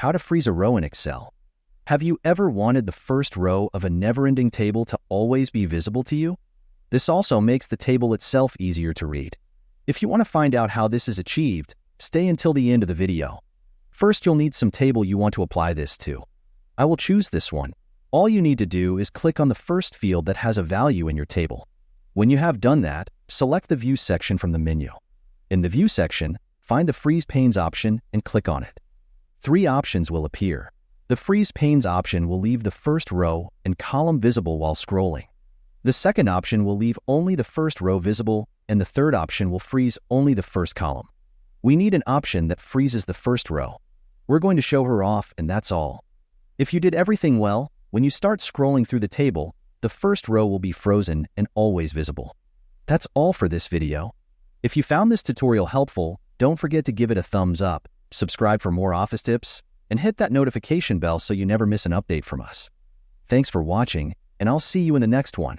How to freeze a row in Excel. Have you ever wanted the first row of a never-ending table to always be visible to you? This also makes the table itself easier to read. If you want to find out how this is achieved, stay until the end of the video. First, you'll need some table you want to apply this to. I will choose this one. All you need to do is click on the first field that has a value in your table. When you have done that, select the View section from the menu. In the View section, find the Freeze Panes option and click on it. 3 options will appear. The Freeze Panes option will leave the first row and column visible while scrolling. The second option will leave only the first row visible, and the third option will freeze only the first column. We need an option that freezes the first row. We're going to show her off, and that's all. If you did everything well, when you start scrolling through the table, the first row will be frozen and always visible. That's all for this video. If you found this tutorial helpful, don't forget to give it a thumbs up, subscribe for more office tips, and hit that notification bell so you never miss an update from us. Thanks for watching, and I'll see you in the next one.